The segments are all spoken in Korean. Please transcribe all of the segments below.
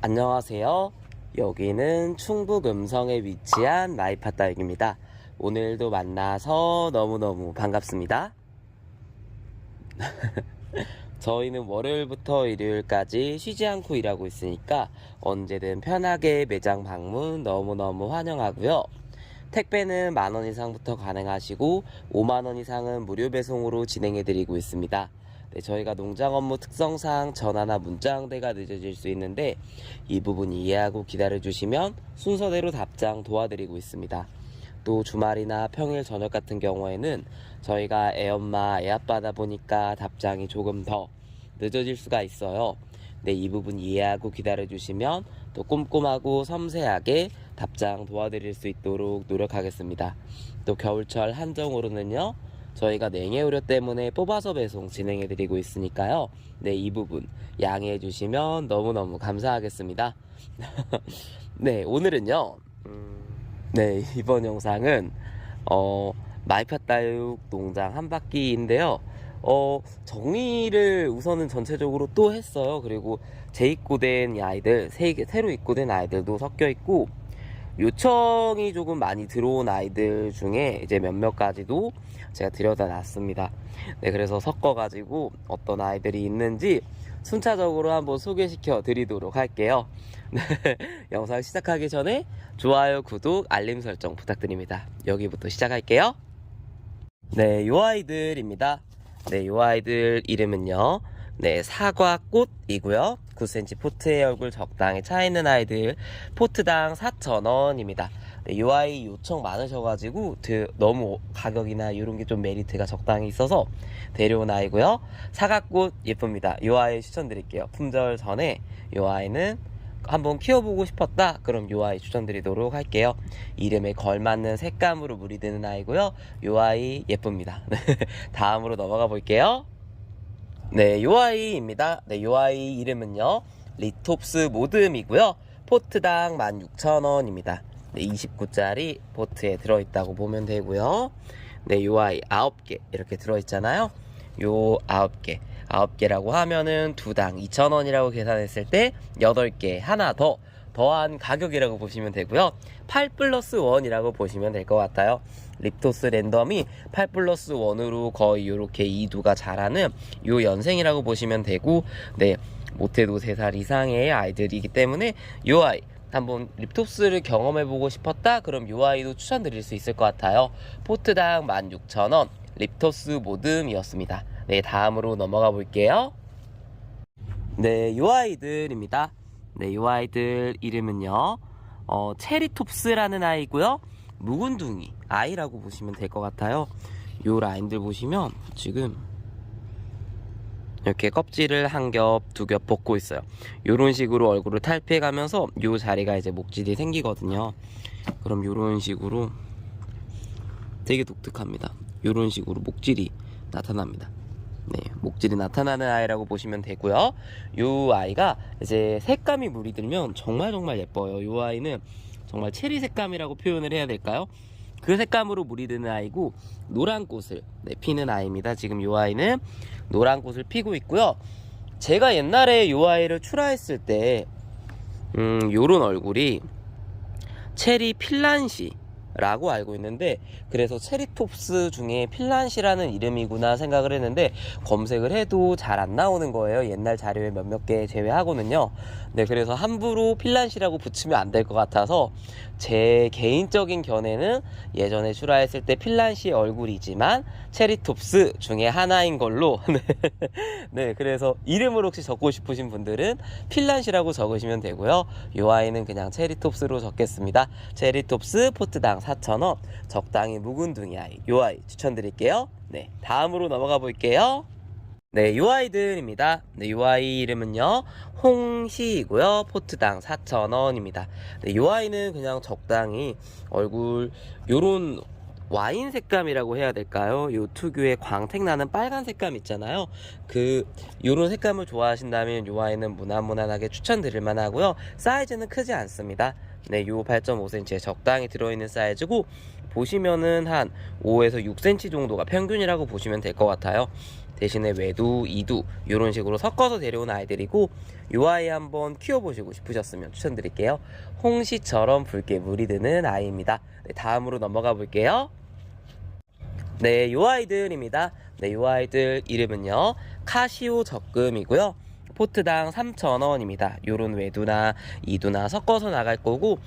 안녕하세요. 여기는 충북 음성에 위치한 마이파다육입니다. 오늘도 만나서 너무너무 반갑습니다. 저희는 월요일부터 일요일까지 쉬지 않고 일하고 있으니까 언제든 편하게 매장 방문 너무너무 환영하고요. 택배는 만원 이상부터 가능하시고 5만원 이상은 무료 배송으로 진행해드리고 있습니다. 네, 저희가 농장 업무 특성상 전화나 문자 응대가 늦어질 수 있는데 이 부분 이해하고 기다려주시면 순서대로 답장 도와드리고 있습니다. 또 주말이나 평일 저녁 같은 경우에는 저희가 애엄마 애아빠다 보니까 답장이 조금 더 늦어질 수가 있어요. 네, 이 부분 이해하고 기다려주시면 또 꼼꼼하고 섬세하게 답장 도와드릴 수 있도록 노력하겠습니다. 또 겨울철 한정으로는요, 저희가 냉해 우려 때문에 뽑아서 배송 진행해드리고 있으니까요. 네, 이 부분 양해해 주시면 너무너무 감사하겠습니다. 네, 오늘은요. 네, 이번 영상은 마이파다육 농장 한 바퀴인데요. 정리를 우선은 전체적으로 또 했어요. 그리고 재입고된 아이들, 새로 입고된 아이들도 섞여 있고, 요청이 조금 많이 들어온 아이들 중에 이제 몇몇 가지도 제가 들여다 놨습니다. 네, 그래서 섞어가지고 어떤 아이들이 있는지 순차적으로 한번 소개시켜 드리도록 할게요. 네, 영상 시작하기 전에 좋아요, 구독, 알림 설정 부탁드립니다. 여기부터 시작할게요. 네, 요 아이들입니다. 네, 요 아이들 이름은요. 네, 사과꽃이고요. 9cm 포트의 얼굴 적당히 차있는 아이들, 포트당 4,000원입니다. 네, 요 아이 요청 많으셔가지고 너무 가격이나 이런 게 좀 메리트가 적당히 있어서 데려온 아이고요. 사과꽃 예쁩니다. 요 아이 추천드릴게요. 품절 전에 요 아이는 한번 키워보고 싶었다? 그럼 요 아이 추천드리도록 할게요. 이름에 걸맞는 색감으로 물이 드는 아이고요. 요 아이 예쁩니다. 다음으로 넘어가 볼게요. 네, 요 아이입니다. 네, 요 아이 이름은요, 리톱스 모듬이고요. 포트당 16,000원입니다. 네, 29짜리 포트에 들어있다고 보면 되고요. 네, 요 아이 9개 이렇게 들어있잖아요. 요 9개, 9개라고 하면은 두당 2,000원이라고 계산했을 때 8개 하나 더한 가격이라고 보시면 되고요. 8+1이라고 보시면 될 것 같아요. 립토스 랜덤이 8+1으로 거의 요렇게 이두가 자라는 요 연생이라고 보시면 되고, 네, 못해도 3살 이상의 아이들이기 때문에 요 아이 한번 립토스를 경험해보고 싶었다? 그럼 요 아이도 추천드릴 수 있을 것 같아요. 포트당 16,000원 립토스 모듬이었습니다. 네, 다음으로 넘어가 볼게요. 네, 요 아이들입니다. 네, 요 아이들 이름은요, 체리톱스라는 아이고요. 묵은둥이 아이라고 보시면 될 것 같아요. 요 라인들 보시면 지금 이렇게 껍질을 한 겹, 두 겹 벗고 있어요. 요런 식으로 얼굴을 탈피해 가면서 요 자리가 이제 목질이 생기거든요. 그럼 요런 식으로 되게 독특합니다. 요런 식으로 목질이 나타납니다. 네, 목질이 나타나는 아이라고 보시면 되고요. 요 아이가 이제 색감이 물이 들면 정말 예뻐요. 요 아이는 정말 체리 색감이라고 표현을 해야 될까요? 그 색감으로 물이 드는 아이고, 노란 꽃을 피는 아이입니다. 지금 요 아이는 노란 꽃을 피고 있고요. 제가 옛날에 요 아이를 출하했을 때 요런 얼굴이 체리 필란시 라고 알고 있는데, 그래서 체리톱스 중에 필란시라는 이름이구나 생각을 했는데 검색을 해도 잘 안 나오는 거예요. 옛날 자료에 몇몇 개 제외하고는요. 네, 그래서 함부로 필란시라고 붙이면 안 될 것 같아서 제 개인적인 견해는 예전에 출하했을 때 필란시 얼굴이지만 체리톱스 중에 하나인 걸로 네, 그래서 이름을 혹시 적고 싶으신 분들은 필란시라고 적으시면 되고요. 요 아이는 그냥 체리톱스로 적겠습니다. 체리톱스 포트당 4,000원 적당히 묵은둥이 아이, 요 아이 추천드릴게요. 네, 다음으로 넘어가 볼게요. 네, 요 아이들입니다. 네, 요 아이 이름은요, 홍시이고요. 포트당 4,000원입니다. 네, 요 아이는 그냥 적당히 얼굴 요런 와인 색감이라고 해야 될까요? 요 특유의 광택 나는 빨간 색감 있잖아요. 요런 색감을 좋아하신다면 요 아이는 무난무난하게 추천드릴 만하고요. 사이즈는 크지 않습니다. 네, 요 8.5cm에 적당히 들어있는 사이즈고, 보시면은 한 5에서 6cm 정도가 평균이라고 보시면 될 것 같아요. 대신에 외두, 이두 이런 식으로 섞어서 데려온 아이들이고, 요 아이 한번 키워보시고 싶으셨으면 추천드릴게요. 홍시처럼 붉게 물이 드는 아이입니다. 네, 다음으로 넘어가 볼게요. 네, 요 아이들입니다. 네, 요 아이들 이름은요, 카시오 적금이고요. 포트당 3,000원입니다. 요런 외두나 이두나 섞어서 나갈 거고,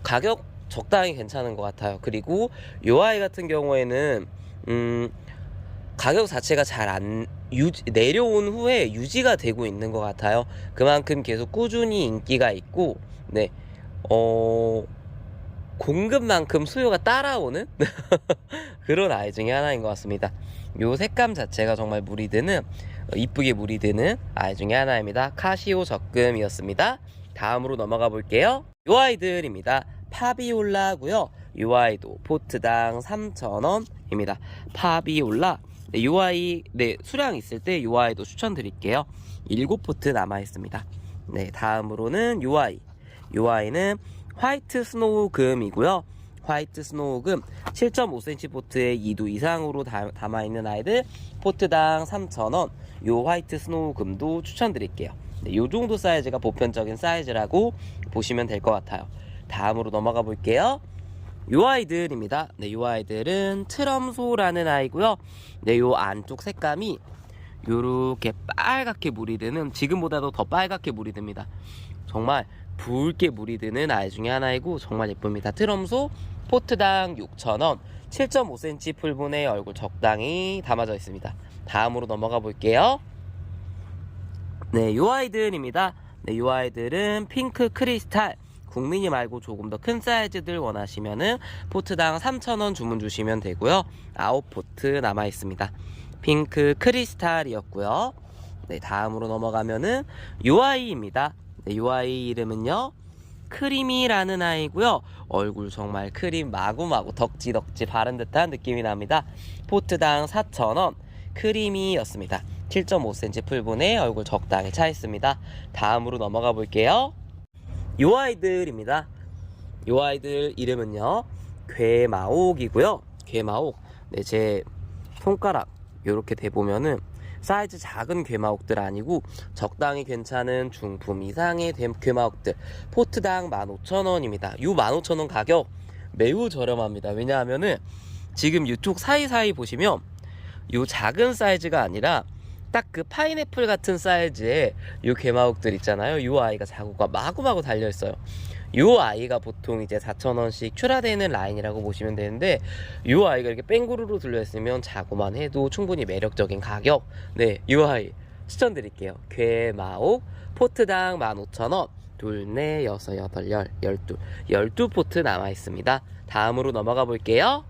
가격 적당히 괜찮은 것 같아요. 그리고 요 아이 같은 경우에는 가격 자체가 잘 안 내려온 후에 유지가 되고 있는 것 같아요. 그만큼 계속 꾸준히 인기가 있고, 네, 공급만큼 수요가 따라오는 그런 아이 중에 하나인 것 같습니다. 요 색감 자체가 정말 물이 드는, 이쁘게 물이 드는 아이 중에 하나입니다. 카시오 적금이었습니다. 다음으로 넘어가 볼게요. 요 아이들입니다. 파비올라고요. 요 아이도 포트당 3,000원입니다. 파비올라. 네, 요 아이, 네, 수량 있을 때 요 아이도 추천드릴게요. 7포트 남아있습니다. 네, 다음으로는 요 아이. 요 아이는 화이트 스노우 금이고요. 화이트 스노우 금 7.5cm 포트에 2두 이상으로 담아있는 아이들 포트당 3,000원. 요 화이트 스노우 금도 추천드릴게요. 네, 요 정도 사이즈가 보편적인 사이즈라고 보시면 될 것 같아요. 다음으로 넘어가 볼게요. 요 아이들입니다. 네, 요 아이들은 트럼소라는 아이고요. 네, 요 안쪽 색감이 요렇게 빨갛게 물이 드는, 지금보다도 더 빨갛게 물이 듭니다. 정말 붉게 물이 드는 아이 중에 하나이고 정말 예쁩니다. 트럼소 포트당 6,000원, 7.5cm 풀분의 얼굴 적당히 담아져 있습니다. 다음으로 넘어가 볼게요. 네, 요 아이들입니다. 네, 요 아이들은 핑크 크리스탈. 국민이 말고 조금 더 큰 사이즈들 원하시면은 포트당 3,000원 주문 주시면 되고요. 9포트 남아 있습니다. 핑크 크리스탈이었고요. 네, 다음으로 넘어가면은 요 아이입니다. 네, 요 아이 이름은요, 크리미라는 아이고요. 얼굴 정말 크림 마구마구 덕지덕지 바른 듯한 느낌이 납니다. 포트당 4,000원 크리미였습니다. 7.5cm 풀분의 얼굴 적당히 차 있습니다. 다음으로 넘어가 볼게요. 요 아이들입니다. 요 아이들 이름은요, 괴마옥이고요. 괴마옥. 네, 제 손가락 요렇게 대보면은 사이즈 작은 괴마옥들 아니고 적당히 괜찮은 중품 이상의 괴마옥들 포트당 15,000원입니다. 요 15,000원 가격 매우 저렴합니다. 왜냐하면은 지금 이쪽 사이사이 보시면 요 작은 사이즈가 아니라 딱 그 파인애플 같은 사이즈의 요 괴마옥들 있잖아요. 요 아이가 자구가 마구마구 달려있어요. 요 아이가 보통 이제 4,000원씩 출하되는 라인이라고 보시면 되는데, 요 아이가 이렇게 뺑구르르 들려있으면 자구만 해도 충분히 매력적인 가격. 네, 요 아이 추천드릴게요. 괴마옥 포트당 15,000원. 둘, 넷, 여섯, 여덟, 12포트 남아있습니다. 다음으로 넘어가 볼게요.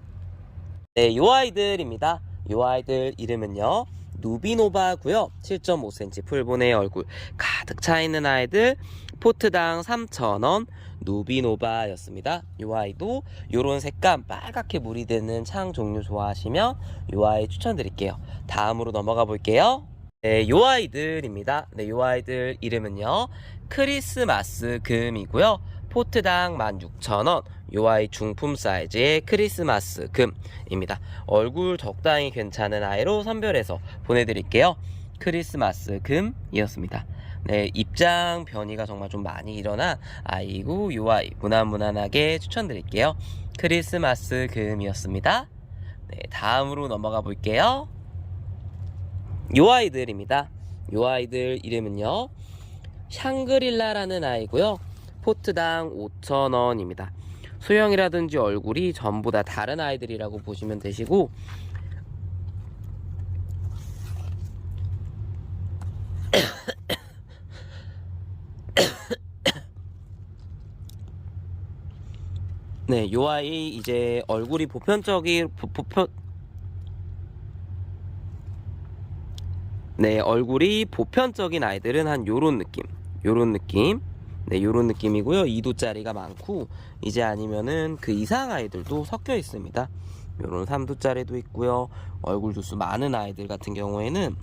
네, 요 아이들입니다. 요 아이들 이름은요, 누비노바고요. 7.5cm 풀분의 얼굴 가득 차 있는 아이들 포트당 3,000원 누비노바였습니다. 요 아이도 요런 색감 빨갛게 물이 드는 창 종류 좋아하시면 요 아이 추천드릴게요. 다음으로 넘어가 볼게요. 네, 요 아이들입니다. 네, 요 아이들 이름은요, 크리스마스 금이고요. 포트당 16,000원. 요 아이 중품 사이즈의 크리스마스 금입니다. 얼굴 적당히 괜찮은 아이로 선별해서 보내드릴게요. 크리스마스 금이었습니다. 네, 입장 변이가 정말 좀 많이 일어난 아이고, 요 아이 무난무난하게 추천드릴게요. 크리스마스 금이었습니다. 네, 다음으로 넘어가 볼게요. 요 아이들입니다. 요 아이들 이름은요, 샹그릴라라는 아이고요. 포트당 5,000원입니다. 수영이라든지 얼굴이 전부 다 다른 아이들이라고 보시면 되시고, 네, 요 아이 이제 얼굴이 얼굴이 보편적인 아이들은 한 요런 느낌. 네, 요런 느낌이고요. 2두짜리가 많고, 이제 아니면은 그 이상 아이들도 섞여 있습니다. 요런 3두짜리도 있고요. 얼굴 두수 많은 아이들 같은 경우에는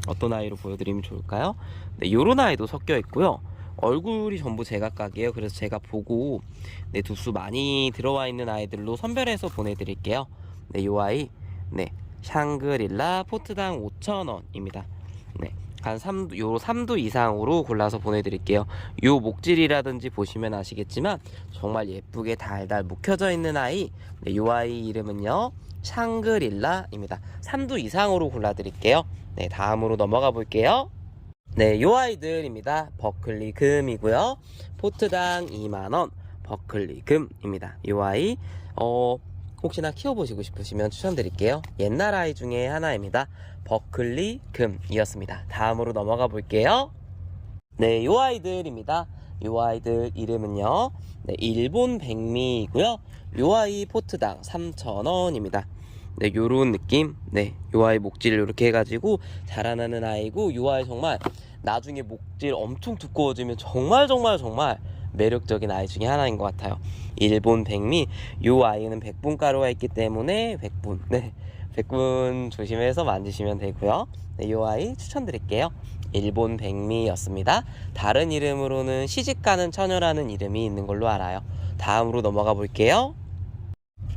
어떤 아이로 보여드리면 좋을까요? 네, 요런 아이도 섞여 있고요. 얼굴이 전부 제각각이에요. 그래서 제가 보고, 네, 두수 많이 들어와 있는 아이들로 선별해서 보내드릴게요. 네, 요 아이, 네, 샹그릴라 포트당 5,000원입니다. 네. 한 3두 이상으로 골라서 보내드릴게요. 요 목질이라든지 보시면 아시겠지만 정말 예쁘게 달달 묵혀져 있는 아이. 네, 요 아이 이름은요 샹그릴라입니다. 3두 이상으로 골라드릴게요. 네, 다음으로 넘어가 볼게요. 네, 요 아이들입니다. 버클리 금이고요. 포트당 2만원 버클리 금입니다. 요 아이 혹시나 키워보시고 싶으시면 추천드릴게요. 옛날 아이 중에 하나입니다. 버클리 금이었습니다. 다음으로 넘어가 볼게요. 네, 요 아이들입니다. 요 아이들 이름은요 네, 일본 백미이고요. 요 아이 포트당 3,000원입니다. 네, 요런 느낌. 네, 요 아이 목질을 이렇게 해가지고 자라나는 아이고, 요 아이 정말 나중에 목질 엄청 두꺼워지면 정말 매력적인 아이 중에 하나인 것 같아요. 일본 백미. 요 아이는 백분가루가 있기 때문에 백분. 네, 백분 조심해서 만지시면 되고요. 네, 요 아이 추천드릴게요. 일본 백미였습니다. 다른 이름으로는 시집가는 처녀라는 이름이 있는 걸로 알아요. 다음으로 넘어가 볼게요.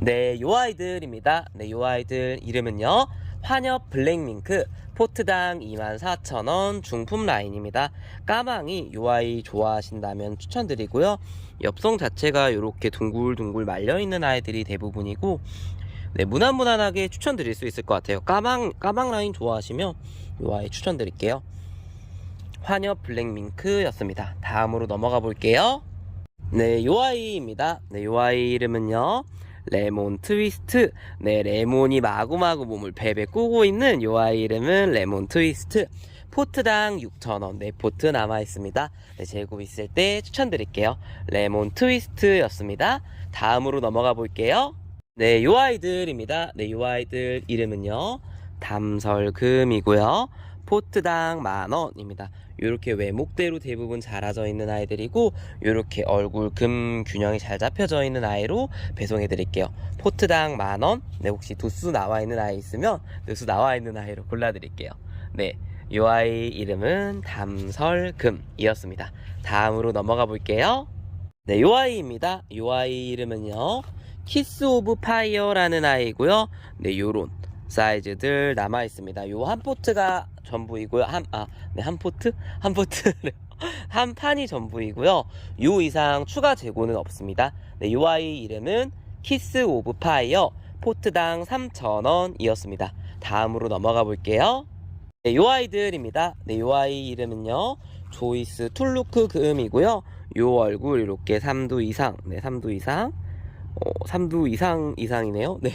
네, 요 아이들입니다. 네, 요 아이들 이름은요 환엽 블랙밍크 포트당 24,000원 중품 라인입니다. 까망이 요 아이 좋아하신다면 추천드리고요. 엽성 자체가 이렇게 둥글둥글 말려있는 아이들이 대부분이고, 네, 무난무난하게 추천드릴 수 있을 것 같아요. 까망 라인 좋아하시면 요 아이 추천드릴게요. 환엽 블랙밍크 였습니다. 다음으로 넘어가 볼게요. 네, 요 아이입니다. 네, 요 아이 이름은요 레몬 트위스트. 네, 레몬이 마구마구 몸을 베베 꾸고 있는 요 아이 이름은 레몬 트위스트. 포트당 6,000원. 네, 포트 남아있습니다. 네, 재고 있을 때 추천드릴게요. 레몬 트위스트 였습니다. 다음으로 넘어가 볼게요. 네, 요 아이들입니다. 네, 요 아이들 이름은요 담설금이고요. 포트당 10,000원입니다. 이렇게 외목대로 대부분 자라져 있는 아이들이고, 이렇게 얼굴 금 균형이 잘 잡혀져 있는 아이로 배송해 드릴게요. 포트당 10,000원. 네, 혹시 두수 나와 있는 아이 있으면 두수 나와 있는 아이로 골라 드릴게요. 네, 요 아이 이름은 담설금이었습니다. 다음으로 넘어가 볼게요. 네, 요 아이입니다. 요 아이 이름은요 키스 오브 파이어라는 아이고요. 네, 요런 사이즈들 남아 있습니다. 요 한 포트가 전부이고요. 한 포트? 한 포트. 한 판이 전부이고요. 요 이상 추가 재고는 없습니다. 네, 요 아이 이름은 키스 오브 파이어 포트당 3,000원이었습니다. 다음으로 넘어가 볼게요. 네, 요 아이들입니다. 네, 요 아이 이름은요 조이스 툴루크 금이고요. 요 얼굴 이렇게 3두 이상. 네, 3두 이상. 3두 이상이네요. 네,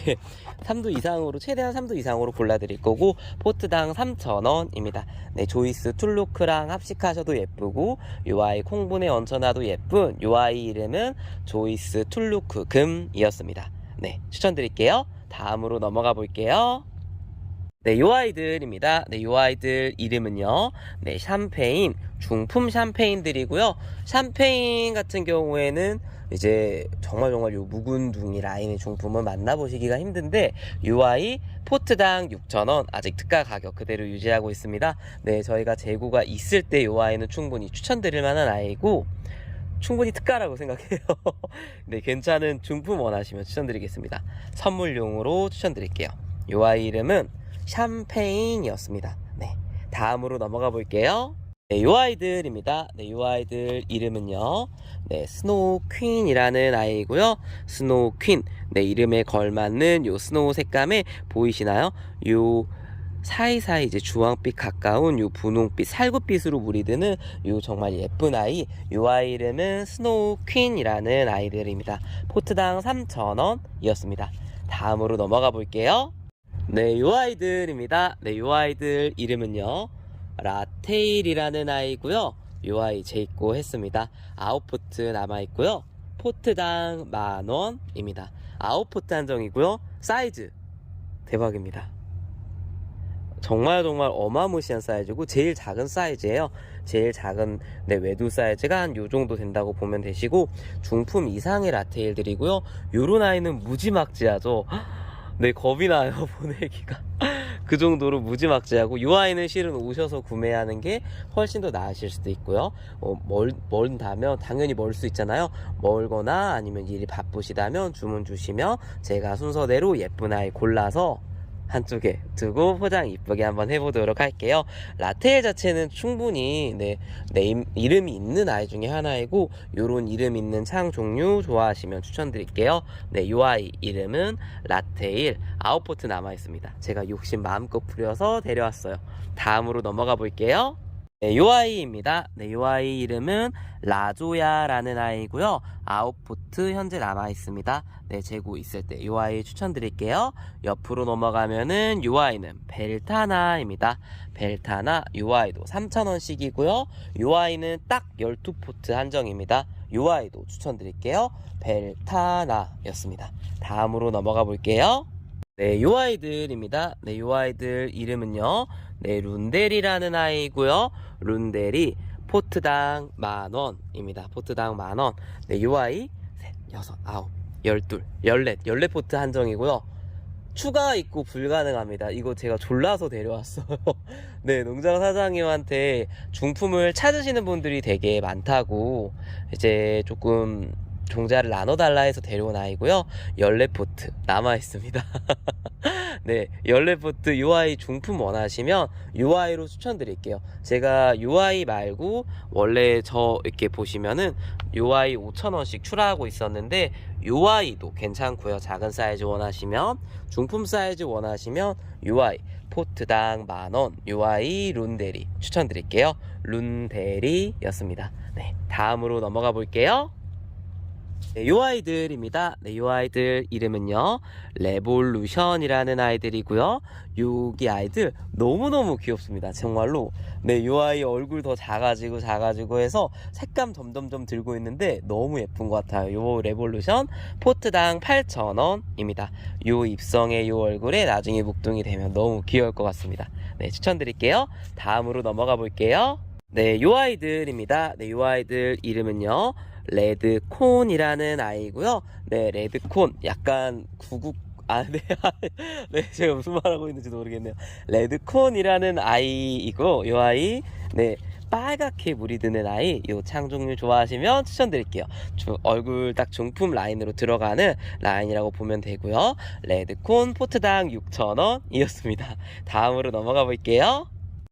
3두 이상으로, 최대한 3두 이상으로 골라드릴 거고, 포트당 3,000원입니다. 네, 조이스 툴루크랑 합식하셔도 예쁘고, 요 아이 콩분에 얹혀놔도 예쁜 요 아이 이름은 조이스 툴루크 금이었습니다. 네, 추천드릴게요. 다음으로 넘어가 볼게요. 네, 요 아이들입니다. 네, 요 아이들 이름은요 네, 샴페인, 중품 샴페인들이고요. 샴페인 같은 경우에는 이제 정말 요 묵은둥이 라인의 중품은 만나보시기가 힘든데, 요 아이 포트당 6,000원 아직 특가 가격 그대로 유지하고 있습니다. 네, 저희가 재고가 있을 때 요 아이는 충분히 추천드릴 만한 아이고, 충분히 특가라고 생각해요. 네, 괜찮은 중품 원하시면 추천드리겠습니다. 선물용으로 추천드릴게요. 요 아이 이름은 샴페인이었습니다. 네, 다음으로 넘어가 볼게요. 네, 요 아이들입니다. 네, 요 아이들 이름은요 네, 스노우 퀸이라는 아이고요. 스노우 퀸. 네, 이름에 걸맞는 요 스노우 색감에 보이시나요? 요 사이사이 이제 주황빛 가까운 요 분홍빛, 살구빛으로 물이 드는 요 정말 예쁜 아이. 요 아이 이름은 스노우 퀸이라는 아이들입니다. 포트당 3,000원이었습니다. 다음으로 넘어가 볼게요. 네, 요 아이들입니다. 네, 요 아이들 이름은요 라테일이라는 아이고요. 요 아이 재입고 했습니다. 9포트 남아있고요. 포트당 10,000원입니다. 9포트 한정이고요. 사이즈 대박입니다. 정말 어마무시한 사이즈고, 제일 작은 사이즈예요. 제일 작은 네, 외두 사이즈가 한 요정도 된다고 보면 되시고, 중품 이상의 라테일들이고요. 요런 아이는 무지막지하죠. 네, 겁이 나요, 보내기가. 그 정도로 무지막지하고, 이 아이는 실은 오셔서 구매하는 게 훨씬 더 나으실 수도 있고요. 멀다면 당연히 멀 수 있잖아요. 멀거나 아니면 일이 바쁘시다면 주문 주시면 제가 순서대로 예쁜 아이 골라서 한쪽에 두고 포장 이쁘게 한번 해보도록 할게요. 라테일 자체는 충분히 이름이 있는 아이 중에 하나이고, 요런 이름 있는 창 종류 좋아하시면 추천드릴게요. 네, 요 아이 이름은 라테일 9포트 남아있습니다. 제가 욕심 마음껏 부려서 데려왔어요. 다음으로 넘어가 볼게요. 네, 요 아이입니다. 네, 요 아이 이름은 라조야라는 아이고요. 9포트 현재 남아있습니다. 네, 재고 있을 때 요 아이 추천드릴게요. 옆으로 넘어가면은 요 아이는 벨타나입니다. 벨타나 요 아이도 3,000원씩이고요. 요 아이는 딱 12포트 한정입니다. 요 아이도 추천드릴게요. 벨타나였습니다. 다음으로 넘어가 볼게요. 네, 요 아이들입니다. 네, 요 아이들 이름은요. 네, 룬데리라는 아이고요. 룬데리 포트당 10,000원입니다. 포트당 10,000원. 네, 요 아이 셋, 여섯, 아홉, 12, 14포트 한정이고요. 추가 입고 불가능합니다. 이거 제가 졸라서 데려왔어요. 네, 농장 사장님한테 중품을 찾으시는 분들이 되게 많다고 이제 조금 종자를 나눠달라 해서 데려온 아이고요. 14포트 남아있습니다. 네, 14포트 요 아이 중품 원하시면 요 아이로 추천드릴게요. 제가 요 아이 말고 원래 저 이렇게 보시면은 요 아이 5,000원씩 출하하고 있었는데 요 아이도 괜찮고요. 작은 사이즈 원하시면, 중품 사이즈 원하시면 요 아이 포트당 10,000원 요 아이 룬데리 추천드릴게요. 룬데리였습니다. 네, 다음으로 넘어가 볼게요. 네, 요 아이들입니다. 네, 요 아이들 이름은요, 레볼루션이라는 아이들이고요. 여기 아이들 너무너무 귀엽습니다. 정말로. 네, 요 아이 얼굴 더 작아지고 해서 색감 점점점 들고 있는데 너무 예쁜 것 같아요. 요 레볼루션 포트당 8,000원입니다. 요 입성의 요 얼굴에 나중에 목동이 되면 너무 귀여울 것 같습니다. 네, 추천드릴게요. 다음으로 넘어가 볼게요. 네, 요 아이들입니다. 네, 요 아이들 이름은요, 레드콘이라는 아이고요. 네, 레드콘 약간 네, 네, 제가 무슨 말하고 있는지도 모르겠네요. 레드콘이라는 아이이고, 요 아이, 네, 빨갛게 물이 드는 아이, 요 창 종류 좋아하시면 추천드릴게요. 얼굴 딱 중품 라인으로 들어가는 라인이라고 보면 되고요. 레드콘 포트당 6,000원이었습니다. 다음으로 넘어가 볼게요.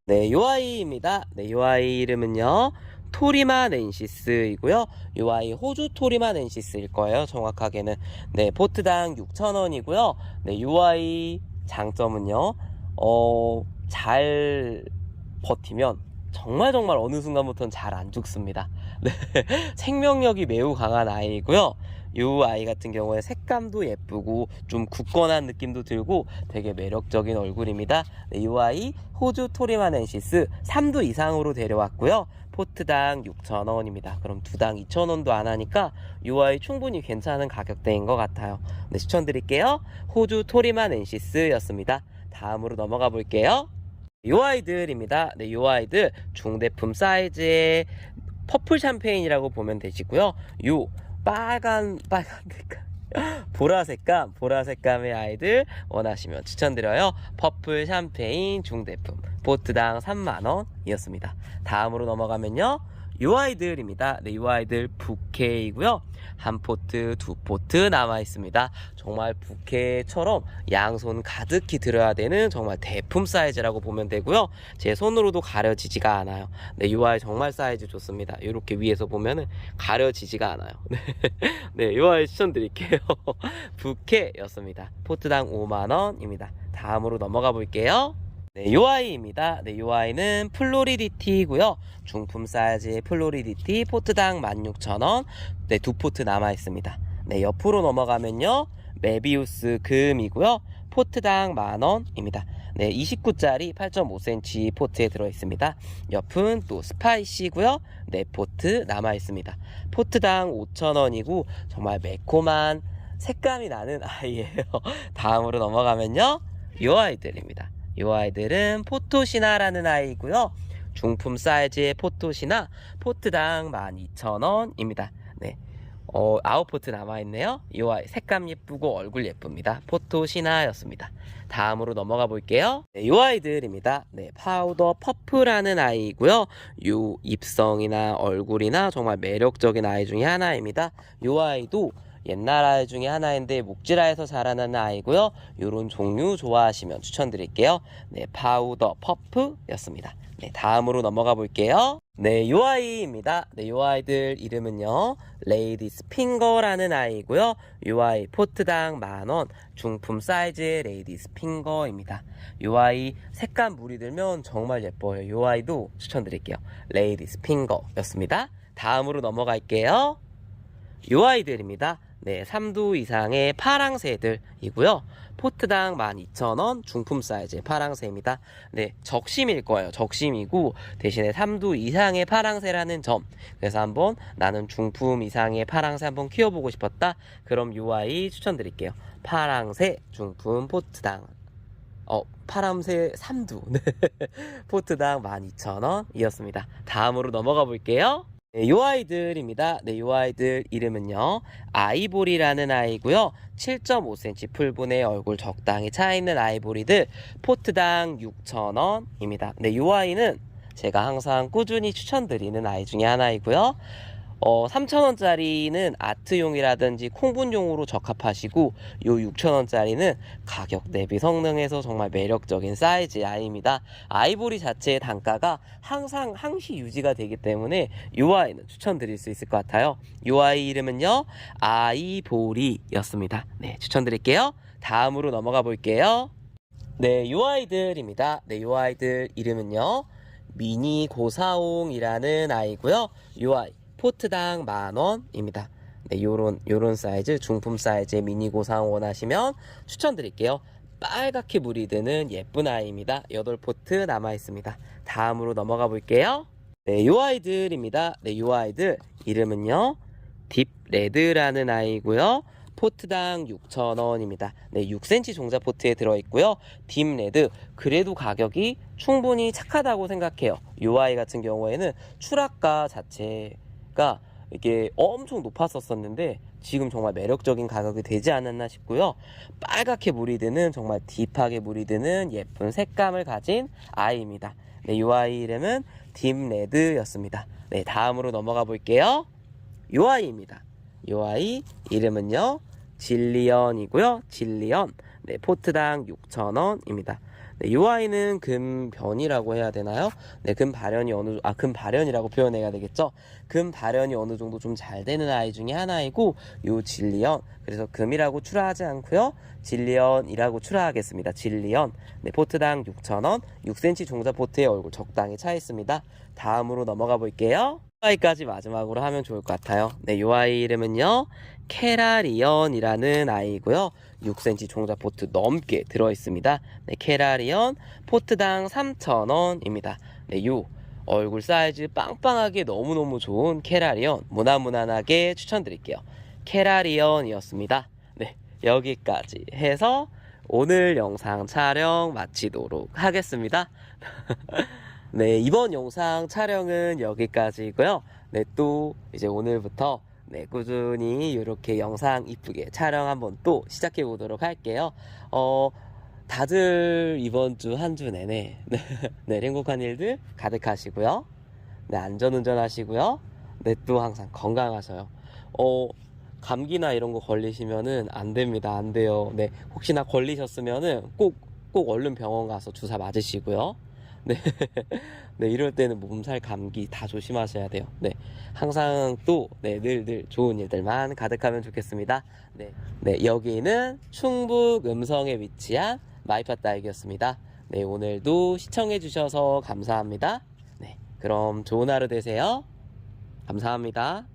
네, 요 아이입니다. 네, 요 아이 이름은요, 토리마넨시스이고요. 요 아이 호주 토리마넨시스일 거예요. 정확하게는. 네, 포트당 6,000원이고요. 네, 요 아이 장점은요, 잘 버티면 정말 어느 순간부터는 잘 안 죽습니다. 네, 생명력이 매우 강한 아이고요. 요 아이 같은 경우에 색감도 예쁘고 좀 굳건한 느낌도 들고 되게 매력적인 얼굴입니다. 네, 요 아이 호주 토리마넨시스 3두 이상으로 데려왔고요. 포트당 6,000원입니다. 그럼 두당 2,000원도 안 하니까 요 아이 충분히 괜찮은 가격대인 것 같아요. 네, 추천드릴게요. 호주 토리마넨시스였습니다. 다음으로 넘어가 볼게요. 요 아이들입니다. 네, 요 아이들 중대품 사이즈의 퍼플 샴페인이라고 보면 되시고요. 요 빨간 보라색감의 아이들 원하시면 추천드려요. 퍼플 샴페인 중대품 포트당 30,000원이었습니다. 다음으로 넘어가면요, 요 아이들입니다. 네, 요 아이들 부케이고요. 한 포트, 두 포트 남아 있습니다. 정말 부케처럼 양손 가득히 들어야 되는 정말 대품 사이즈라고 보면 되고요. 제 손으로도 가려지지가 않아요. 네, 요 아이 정말 사이즈 좋습니다. 이렇게 위에서 보면은 가려지지가 않아요. 네, 네, 요 아이 추천드릴게요. 부케였습니다. 포트당 50,000원입니다. 다음으로 넘어가 볼게요. 네, 요 아이입니다. 네, 요 아이는 플로리디티고요. 중품 사이즈의 플로리디티 포트당 16,000원. 네, 두 포트 남아 있습니다. 네, 옆으로 넘어가면요, 메비우스 금이고요. 포트당 10,000원입니다. 네, 29짜리 8.5cm 포트에 들어 있습니다. 옆은 또 스파이시고요. 네, 포트 남아 있습니다. 포트당 5,000원이고 정말 매콤한 색감이 나는 아이예요. 다음으로 넘어가면요, 요 아이들입니다. 요 아이들은 포토시나라는 아이고요. 중품 사이즈의 포토시나 포트당 12,000원입니다. 네, 9포트 남아있네요. 요 아이 색감 예쁘고 얼굴 예쁩니다. 포토시나였습니다. 다음으로 넘어가 볼게요. 네, 요 아이들입니다. 네, 파우더 퍼프라는 아이고요. 요 입성이나 얼굴이나 정말 매력적인 아이 중에 하나입니다. 요 아이도 옛날 아이 중에 하나인데 목지라에서 자라나는 아이고요. 요런 종류 좋아하시면 추천드릴게요. 네, 파우더 퍼프였습니다. 네, 다음으로 넘어가 볼게요. 네, 요 아이입니다. 네, 요 아이들 이름은요, 레이디스 핑거라는 아이고요. 요 아이 포트당 10,000원, 중품 사이즈의 레이디스 핑거입니다. 요 아이 색감 물이 들면 정말 예뻐요. 요 아이도 추천드릴게요. 레이디스 핑거였습니다. 다음으로 넘어갈게요. 요 아이들입니다. 네, 3두 이상의 파랑새들이고요. 포트당 12,000원, 중품 사이즈의 파랑새입니다. 네, 적심일 거예요. 적심이고 대신에 3두 이상의 파랑새라는 점. 그래서 한번 나는 중품 이상의 파랑새 한번 키워보고 싶었다. 그럼 요 아이 추천드릴게요. 파랑새 중품 포트당 파랑새 3두 네. 포트당 12,000원이었습니다. 다음으로 넘어가 볼게요. 네, 요 아이들입니다. 네, 요 아이들 이름은요, 아이보리라는 아이고요. 7.5cm 풀분의 얼굴 적당히 차있는 아이보리들, 포트당 6,000원입니다. 네, 요 아이는 제가 항상 꾸준히 추천드리는 아이 중에 하나이고요. 3,000원짜리는 아트용이라든지 콩분용으로 적합하시고, 요 6,000원짜리는 가격 대비 성능에서 정말 매력적인 사이즈의 아이입니다. 아이보리 자체의 단가가 항상 항시 유지가 되기 때문에 요 아이는 추천드릴 수 있을 것 같아요. 요 아이 이름은요, 아이보리였습니다. 네, 추천드릴게요. 다음으로 넘어가 볼게요. 네, 요 아이들입니다. 네, 요 아이들 이름은요, 미니 고사옹이라는 아이고요. 요 아이 포트당 10,000원입니다. 네, 요런 사이즈, 중품 사이즈의 미니 고사옹 원하시면 추천드릴게요. 빨갛게 물이 드는 예쁜 아이입니다. 8포트 남아있습니다. 다음으로 넘어가 볼게요. 네, 요 아이들입니다. 네, 요 아이들 이름은요, 딥레드라는 아이고요. 포트당 6,000원입니다. 네, 6cm 종자 포트에 들어있고요. 딥레드, 그래도 가격이 충분히 착하다고 생각해요. 요 아이 같은 경우에는 출하가 자체가 이게 엄청 높았었는데 지금 정말 매력적인 가격이 되지 않았나 싶고요. 빨갛게 물이 드는, 정말 딥하게 물이 드는 예쁜 색감을 가진 아이입니다. 네, 요 아이 이름은 딥레드였습니다. 네, 다음으로 넘어가 볼게요. 요 아이입니다. 요 아이 이름은요, 질리언이고요. 질리언. 네, 포트당 6,000원입니다. 네, 요 아이는 금변이라고 해야 되나요? 네, 금발현이라고 표현해야 되겠죠? 금발현이 어느 정도 좀 잘 되는 아이 중에 하나이고, 요 질리언. 그래서 금이라고 출하하지 않고요. 질리언이라고 출하하겠습니다. 질리언. 네, 포트당 6,000원. 6cm 종자 포트의 얼굴 적당히 차 있습니다. 다음으로 넘어가 볼게요. 아이까지 마지막으로 하면 좋을 것 같아요. 네, 요 아이 이름은요, 캐라리언이라는 아이고요. 6cm 종자 포트 넘게 들어있습니다. 네, 캐라리언 포트당 3,000원입니다. 네, 요 얼굴 사이즈 빵빵하게 너무너무 좋은 캐라리언 무난무난하게 추천드릴게요. 캐라리언이었습니다. 네, 여기까지 해서 오늘 영상 촬영 마치도록 하겠습니다. 네, 이번 영상 촬영은 여기까지고요. 네, 또 이제 오늘부터 네, 꾸준히 이렇게 영상 이쁘게 촬영 한번 또 시작해 보도록 할게요. 다들 이번 주 한 주 내내 네, 행복한 일들 가득하시고요. 네, 안전운전 하시고요. 네, 또 항상 건강하셔요. 감기나 이런 거 걸리시면은 안 됩니다. 안 돼요. 네, 혹시나 걸리셨으면은 꼭 얼른 병원 가서 주사 맞으시고요. 네, 네, 이럴 때는 몸살, 감기 다 조심하셔야 돼요. 네, 항상 또, 네, 늘 좋은 일들만 가득하면 좋겠습니다. 네, 여기는 충북 음성에 위치한 마이파 딸기였습니다. 네, 오늘도 시청해주셔서 감사합니다. 네, 그럼 좋은 하루 되세요. 감사합니다.